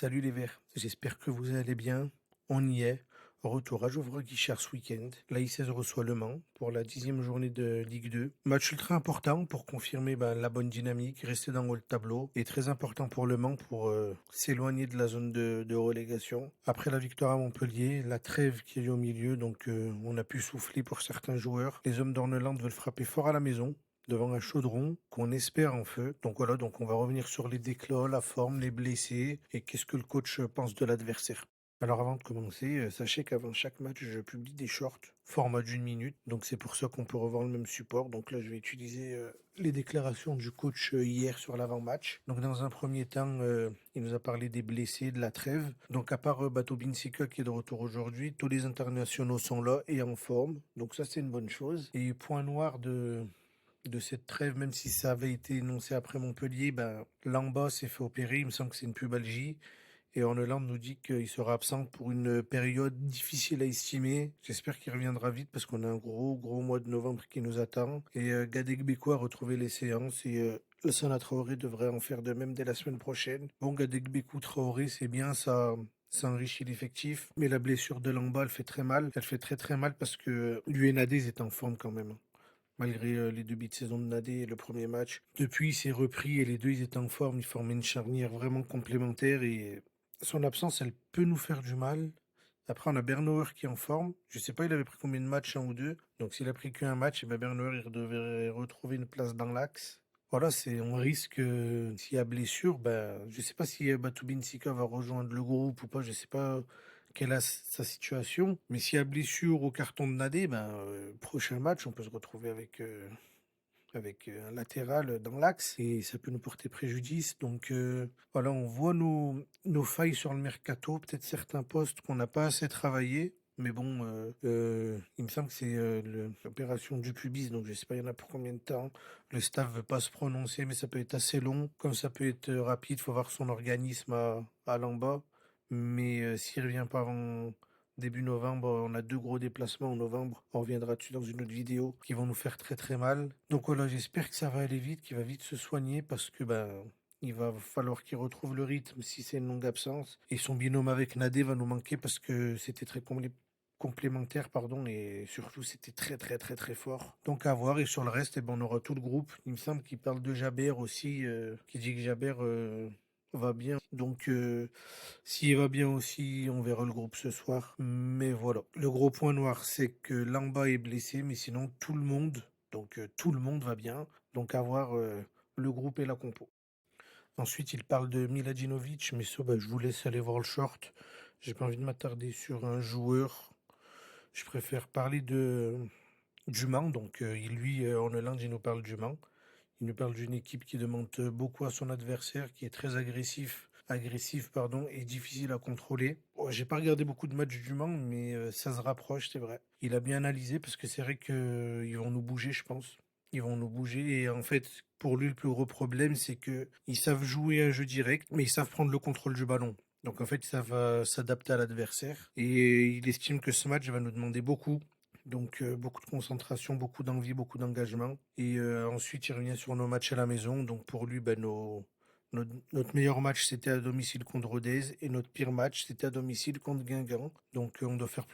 Salut les Verts, j'espère que vous allez bien. On y est. Retour à Geoffroy-Guichard ce week-end. La I16 reçoit Le Mans pour la 10e journée de Ligue 2. Match ultra important pour confirmer la bonne dynamique, rester dans le haut de tableau. Et très important pour Le Mans pour s'éloigner de la zone de relégation. Après la victoire à Montpellier, la trêve qui est au milieu, donc on a pu souffler pour certains joueurs. Les hommes d'Orneland veulent frapper fort à la maison devant un chaudron qu'on espère en feu. Donc voilà, donc on va revenir sur les déclats, la forme, les blessés et qu'est-ce que le coach pense de l'adversaire. Alors avant de commencer, sachez qu'avant chaque match, je publie des shorts, format d'une minute, donc c'est pour ça qu'on peut revoir le même support. Donc là, je vais utiliser les déclarations du coach hier sur l'avant-match. Donc dans un premier temps, il nous a parlé des blessés, de la trêve. Donc à part Bato Binsika qui est de retour aujourd'hui, tous les internationaux sont là et en forme. Donc ça, c'est une bonne chose. Et point noir de cette trêve, même si ça avait été énoncé après Montpellier, Lamba s'est fait opérer, il me semble que c'est une pubalgie. Et Orneland nous dit qu'il sera absent pour une période difficile à estimer. J'espère qu'il reviendra vite parce qu'on a un gros mois de novembre qui nous attend. Et Gadegbekou a retrouvé les séances et Lassana Traoré devrait en faire de même dès la semaine prochaine. Bon, Gadegbekou Traoré, c'est bien, ça enrichit l'effectif. Mais la blessure de Lamba, elle fait très mal. Elle fait très mal parce que l'UNAD est en forme quand même. Malgré les deux buts de saison de Nadé et le premier match. Depuis, il s'est repris et les deux, ils étaient en forme. Ils formaient une charnière vraiment complémentaire et son absence, elle peut nous faire du mal. Après, on a Bernauer qui est en forme. Je sais pas, il avait pris combien de matchs, un ou deux. Donc, s'il a pris qu'un match, Bernauer, il devrait retrouver une place dans l'axe. Voilà, on risque, s'il y a blessure, je sais pas si Batoubin Sika va rejoindre le groupe ou pas, je sais pas quelle est sa situation. Mais s'il y a blessure au carton de Nadé, prochain match, on peut se retrouver avec un latéral dans l'axe et ça peut nous porter préjudice. Donc voilà, on voit nos failles sur le mercato, peut-être certains postes qu'on n'a pas assez travaillé. Mais bon, il me semble que c'est l'opération du pubis, donc je sais pas, il y en a pour combien de temps. Le staff veut pas se prononcer, mais ça peut être assez long, comme ça peut être rapide. Faut voir son organisme à Lamba. Mais s'il revient pas avant début novembre, on a deux gros déplacements en novembre. On reviendra dessus dans une autre vidéo qui vont nous faire très mal. Donc voilà, j'espère que ça va aller vite, qu'il va vite se soigner parce que il va falloir qu'il retrouve le rythme si c'est une longue absence. Et son binôme avec Nadé va nous manquer parce que c'était très complémentaire, pardon, et surtout c'était très fort. Donc à voir, et sur le reste, on aura tout le groupe. Il me semble qu'il parle de Jaber aussi, qui dit que Jaber va bien. Donc s'il va bien aussi, on verra le groupe ce soir. Mais voilà, le gros point noir, c'est que Lamba est blessé, mais sinon tout le monde, donc tout le monde va bien. Donc à voir le groupe et la compo. Ensuite, il parle de Miladinovic, mais ça, je vous laisse aller voir le short. J'ai pas envie de m'attarder sur un joueur. Je préfère parler du Mans. Donc, en Hollande, il nous parle du Mans. Il nous parle d'une équipe qui demande beaucoup à son adversaire, qui est très agressif, pardon, et difficile à contrôler. Bon, j'ai pas regardé beaucoup de matchs du Mans, mais ça se rapproche, c'est vrai. Il a bien analysé parce que c'est vrai qu'ils vont nous bouger, je pense. Ils vont nous bouger et en fait, pour lui, le plus gros problème, c'est que ils savent jouer un jeu direct, mais ils savent prendre le contrôle du ballon. Donc en fait, ça va s'adapter à l'adversaire et il estime que ce match va nous demander beaucoup. Donc beaucoup de concentration, beaucoup d'envie, beaucoup d'engagement. Et ensuite, il revient sur nos matchs à la maison. Donc pour lui, notre meilleur match, c'était à domicile contre Rodez. Et notre pire match, c'était à domicile contre Guingamp. Donc on doit faire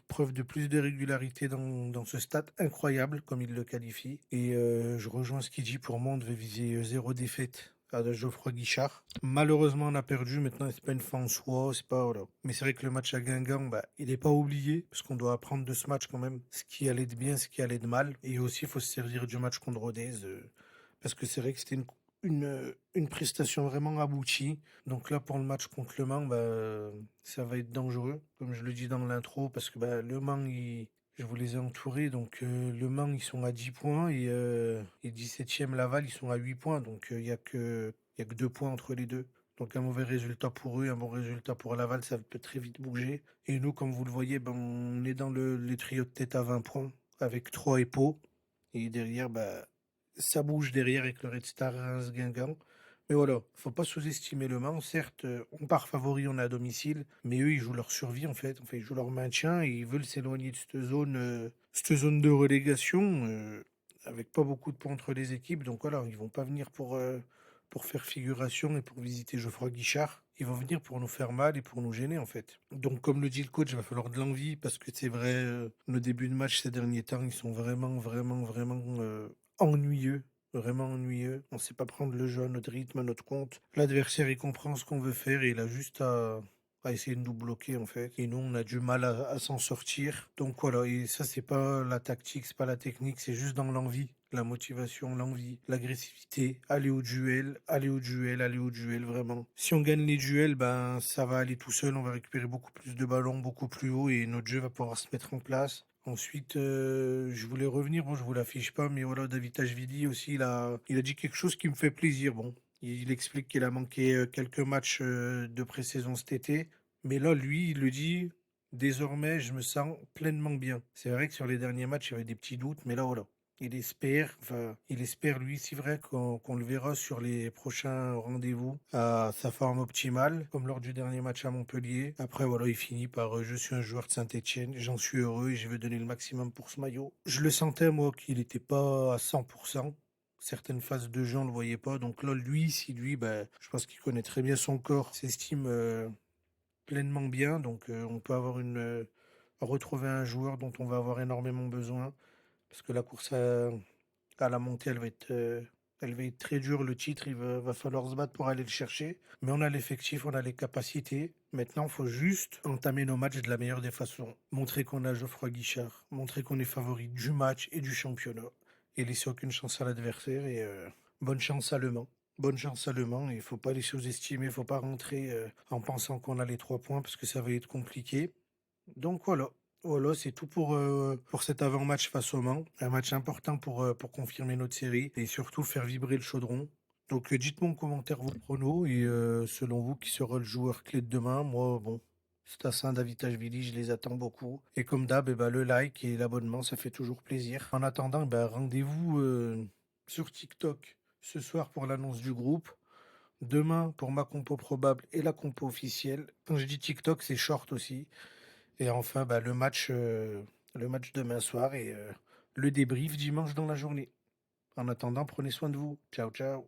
preuve de plus de régularité dans ce stade incroyable, comme il le qualifie. Et je rejoins ce qu'il dit. Pour moi, on devait viser zéro défaite à Geoffroy Guichard. Malheureusement, on a perdu. Maintenant, c'est pas une fin en soi, c'est pas voilà. Mais c'est vrai que le match à Guingamp, il n'est pas oublié parce qu'on doit apprendre de ce match quand même, ce qui allait de bien, ce qui allait de mal. Et aussi, il faut se servir du match contre Rodez parce que c'est vrai que c'était une prestation vraiment aboutie. Donc là, pour le match contre Le Mans, ça va être dangereux, comme je le dis dans l'intro, parce que Le Mans, je vous les ai entourés, donc Le Mans, ils sont à 10 points et 17e Laval, ils sont à 8 points, donc il y a que 2 points entre les deux. Donc un mauvais résultat pour eux, un bon résultat pour Laval, ça peut très vite bouger. Et nous, comme vous le voyez, on est dans les trios de tête à 20 points, avec 3 et Pau. Et derrière, ça bouge derrière avec le Red Star Reims Guingamp. Mais voilà, faut pas sous-estimer Le Mans. Certes, on part favori, on est à domicile, mais eux, ils jouent leur survie en fait. Enfin, ils jouent leur maintien et ils veulent s'éloigner de cette zone de relégation avec pas beaucoup de points entre les équipes. Donc voilà, ils vont pas venir pour faire figuration et pour visiter Geoffroy Guichard. ils vont venir pour nous faire mal et pour nous gêner, en fait. Donc, comme le dit le coach, il va falloir de l'envie parce que c'est vrai, nos débuts de match ces derniers temps, ils sont vraiment, vraiment, vraiment ennuyeux. Vraiment ennuyeux. On sait pas prendre le jeu à notre rythme, à notre compte. L'adversaire, il comprend ce qu'on veut faire et il a juste à essayer de nous bloquer, en fait. Et nous, on a du mal à s'en sortir. Donc voilà, et ça, c'est pas la tactique, c'est pas la technique, c'est juste dans l'envie. La motivation, l'envie, l'agressivité, aller au duel, aller au duel, aller au duel, vraiment. Si on gagne les duels, ben ça va aller tout seul, on va récupérer beaucoup plus de ballons, beaucoup plus haut et notre jeu va pouvoir se mettre en place. Ensuite, je voulais revenir, bon, je vous l'affiche pas, mais voilà, David Tachvili aussi, il a dit quelque chose qui me fait plaisir. Bon, il explique qu'il a manqué quelques matchs de pré-saison cet été, mais là, lui, il le dit, désormais, je me sens pleinement bien. C'est vrai que sur les derniers matchs, il y avait des petits doutes, mais là, voilà. Il espère lui, c'est vrai qu'on le verra sur les prochains rendez-vous à sa forme optimale, comme lors du dernier match à Montpellier. Après, voilà, il finit par je suis un joueur de Saint-Étienne, j'en suis heureux et je vais donner le maximum pour ce maillot. Je le sentais, moi, qu'il n'était pas à 100%. Certaines phases de jeu, on le voyait pas. Donc là, lui, si lui, ben, je pense qu'il connaît très bien son corps, s'estime pleinement bien. Donc on peut avoir retrouver un joueur dont on va avoir énormément besoin. Parce que la course à la montée, elle va être très dure. Le titre, va falloir se battre pour aller le chercher. Mais on a l'effectif, on a les capacités. Maintenant, il faut juste entamer nos matchs de la meilleure des façons. Montrer qu'on a Geoffroy Guichard. Montrer qu'on est favori du match et du championnat. Et laisser aucune chance à l'adversaire. Et bonne chance à Le Mans. Bonne chance à Le Mans. Il ne faut pas les sous-estimer. Il ne faut pas rentrer en pensant qu'on a les 3 points parce que ça va être compliqué. Donc voilà. Voilà, c'est tout pour cet avant-match face au Mans. Un match important pour confirmer notre série et surtout faire vibrer le chaudron. Donc dites-moi en commentaire vos pronos et selon vous qui sera le joueur clé de demain. Moi, bon, Stassin, David Tachvili, je les attends beaucoup. Et comme d'hab, eh ben, le like et l'abonnement, ça fait toujours plaisir. En attendant, eh ben, rendez-vous sur TikTok ce soir pour l'annonce du groupe. Demain pour ma compo probable et la compo officielle. Quand je dis TikTok, c'est short aussi. Et enfin, bah, le match demain soir et le débrief dimanche dans la journée. En attendant, prenez soin de vous. Ciao, ciao.